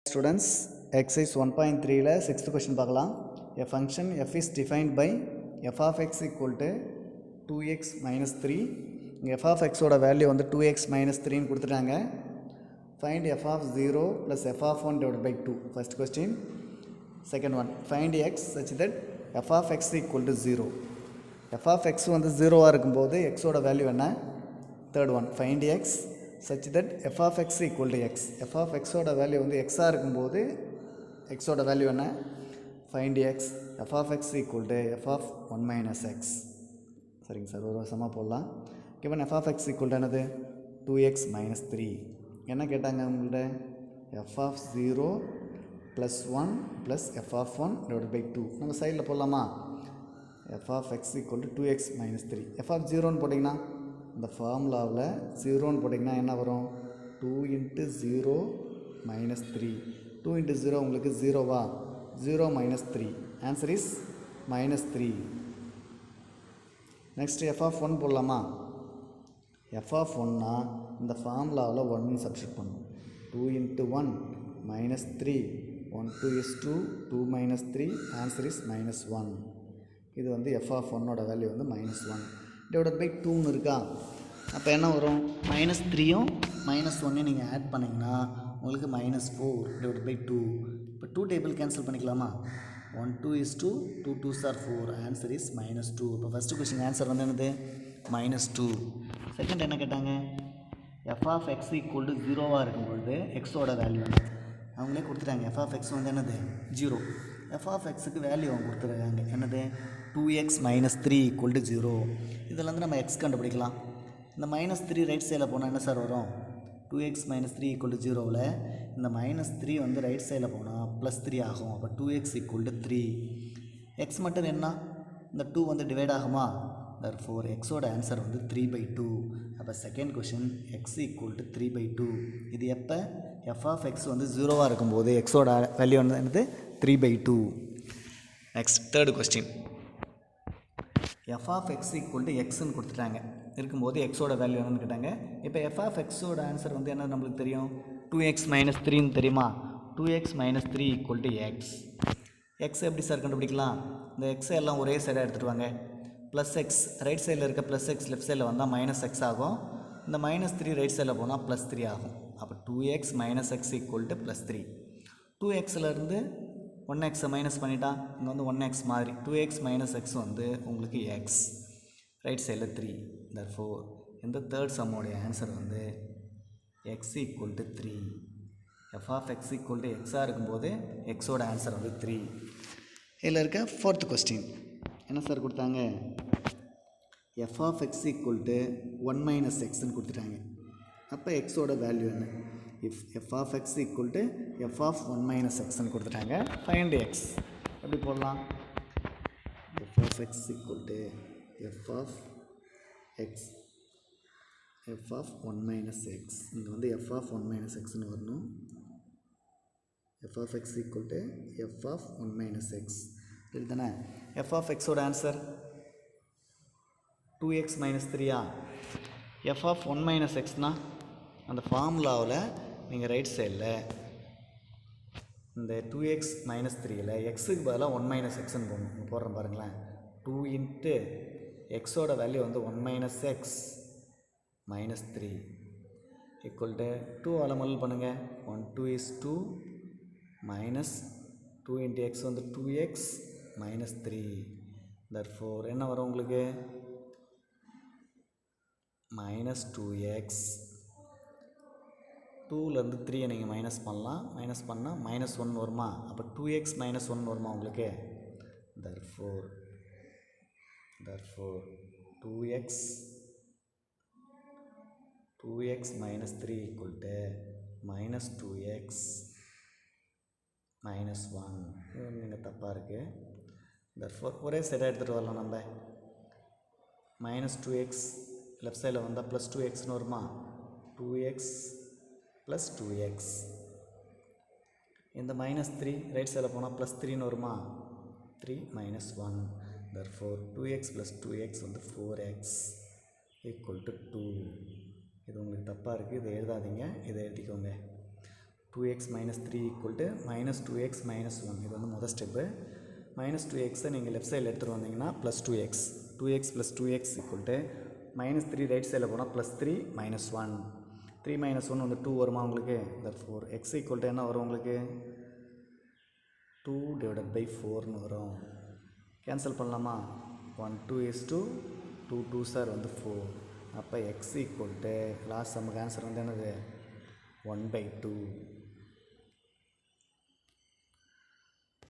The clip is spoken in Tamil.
Students, exercise 1.3 ல 6th question பார்க்கலாம். A function f is defined by f of x equal to 2x minus 3. இங்கே f of x ஓட வேல்யூ வந்து 2x minus 3 ன்னு கொடுத்துட்டாங்க. Find f of 0 plus f of 1 divided by 2. First question. Second one. Find x such that f of x equal to 0. f of x வந்து 0 இருக்கும்போது x ஓட வேல்யூ என்ன? Third one. Find x such that f of x equal to x. f of x ஓட வேல்யூ வந்து x இருக்கும்போது x ஓட வேல்யூ என்ன? Find x. f of x equal to f of 1 minus x. சரிங்க சார், ஒரு வருஷமாக போடலாம். given f of x equal to என்னது? 2x minus 3. என்ன கேட்டாங்க உங்கள்கிட்ட? f of 0 plus 1 plus f of 1 divided by 2. நம்ம சைடில் போடலாமா? f of x equal to 2x minus 3. f of 0ன்னு போட்டிங்கன்னா இந்த ஃபார்முலாவில் 0ன்னு போட்டிங்கன்னா என்ன வரும்? 2 into 0 minus 3. 2 into 0 உங்களுக்கு 0வா? 0 minus 3. Answer is minus 3. Next f of 1 போடலாமா? f of 1னா இந்த ஃபார்முலாவில் 1 சப்ஸ்டியூட் பண்ணணும். 2 into 1 minus 3. 1 2 is 2. 2 minus 3. Answer is minus 1. இது வந்து f of 1ஓட வேல்யூ வந்து minus 1 டிவைடட் பை 2ன்னு இருக்கா? அப்போ என்ன வரும்? மைனஸ் 3யும் மைனஸ் 1யும் நீங்கள் ஆட் பண்ணிங்கன்னா உங்களுக்கு minus 4 டிவைடட் பை 2. இப்போ 2 டேபிள் கேன்சல் பண்ணிக்கலாமா? 1 2 is 2. 2 2s are 4. Answer is minus 2. இப்போ ஃபஸ்ட்டு கொஸ்டின் ஆன்சர் வந்து என்னது? minus 2. செகண்ட் என்ன கேட்டாங்க? f of x equal to 0வாக இருக்கும்பொழுது எக்ஸோட வேல்யூ அவங்களே கொடுத்துட்டாங்க. f of x வந்து என்னது? 0. f of xக்கு வேல்யூ அவங்க கொடுத்துருக்காங்க. என்னது? 2x minus 3 equal to 0. இதில் வந்து நம்ம x கண்டுபிடிக்கலாம். இந்த மைனஸ் 3 ரைட் சைடில் போனால் என்ன சார் வரும்? 2x minus 3 equal to 0வில் இந்த மைனஸ் 3 வந்து ரைட் சைடில் போனால் ப்ளஸ் 3 ஆகும். அப்போ 2x equal to 3. x மட்டும் என்ன? இந்த 2 வந்து டிவைட் ஆகுமா? therefore எக்ஸோட ஆன்சர் வந்து 3/2. அப்போ second question x equal to 3/2. இது எப்போ? f of x வந்து 0வாக இருக்கும்போது எக்ஸோட வேல்யூ வந்து என்னது? 3/2. Next third question. f of x equal to xன்னு கொடுத்துட்டாங்க. இருக்கும்போது எக்ஸோட வேல்யூ என்னன்னு கேட்டாங்க. இப்போ f of xோட ஆன்சர் வந்து என்ன நம்மளுக்கு தெரியும்? 2x minus 3ன்னு தெரியுமா? 2x minus 3 equal to x. x எப்படி சார் கண்டுபிடிக்கலாம்? இந்த எக்ஸை எல்லாம் ஒரே சைடாக எடுத்துகிட்டு வாங்க. ப்ளஸ் எக்ஸ் ரைட் சைடில் இருக்க ப்ளஸ் எக்ஸ் லெஃப்ட் சைடில் வந்தால் மைனஸ் எக்ஸ் ஆகும். இந்த மைனஸ் 3 ரைட் சைடில் போனால் ப்ளஸ் 3 ஆகும். அப்போ 2x minus x equal to plus 3. 2xலேருந்து 1x minus பண்ணிட்டா இங்கே வந்து 1x மாதிரி 2x minus x வந்து உங்களுக்கு x. ரைட் சைடில் 3. therefore இந்த தேர்ட் சம்மோடைய ஆன்சர் வந்து x equal to 3. f of x equal to x இருக்கும்போது எக்ஸோட ஆன்சர் வந்து 3. இதில் இருக்க ஃபோர்த் கொஸ்டின் என்ன சார் கொடுத்தாங்க? f of x equal to 1 minus xன்னு கொடுத்துட்டாங்க. அப்போ எக்ஸோட வேல்யூ என்ன? If f of x equal to f of 1 minus xன்னு கொடுத்துட்டாங்க. ஃபைண்ட் x எப்படி போடலாம்? f of x equal to f of x f of 1 minus x. இங்கே வந்து f of 1 minus xன்னு வரணும். f of x equal to f of 1 minus x. இதுதானே f of x ஓட answer 2x minus 3ஆ? f of 1 minus xனா அந்த ஃபார்முலாவில் நீங்கள் ரைட் சைடில் இந்த 2x minus 3ல் எக்ஸுக்கு பதிலாக 1 minus xன்னு போடணும். இங்கே போடுறேன் பாருங்களேன். 2 into எக்ஸோட வேல்யூ வந்து 1 minus x minus 3 equal to 2 அலமல் பண்ணுங்கள். 1 2 is 2 minus 2 into x வந்து 2x minus 3. therefore என்ன வரும் உங்களுக்கு? minus 2x. 2லேருந்து 3 நீங்கள் மைனஸ் பண்ணலாம். மைனஸ் பண்ணால் minus 1 வருமா? அப்போ 2x minus 1 வருமா உங்களுக்கு? therefore 2x minus 3 equal to minus 2x minus 1. இது நீங்கள் தப்பாக இருக்குது. therefore ஒரே சைடாக எடுத்துகிட்டு வரலாம். நம்ம minus 2x லெஃப்ட் சைடில் வந்தால் ப்ளஸ் 2xன்னு வருமா? 2x plus 2x. இந்த minus 3 ரைட் சைடில் போனால் ப்ளஸ் 3ன்னு வருமா? 3 minus 1. therefore 2x plus 2x வந்து 4x equal to 2. இது உங்களுக்கு தப்பாக இருக்குது. இதை எழுதாதீங்க, இதை எழுதிக்கோங்க. 2x minus 3 equal to minus 2x minus 1. இது வந்து முதல் ஸ்டெப்பு. minus 2xஐ நீங்கள் லெஃப்ட் சைடில் எடுத்துகிட்டு வந்தீங்கன்னா plus 2x plus 2x equal to minus 3 right சைடில் போனால் ப்ளஸ் 3 minus 1. 3 minus 1 வந்து 2 வருமா உங்களுக்கு? therefore x equal to என்ன வரும் உங்களுக்கு? 2 divided by 4ன்னு வரும். கேன்சல் பண்ணலாமா? 1 2 is 2, 2 2s are வந்து 4. அப்போ x equal to லாஸ்ட் சம்முக்கு ஆன்சர் வந்து என்னது? 1/2.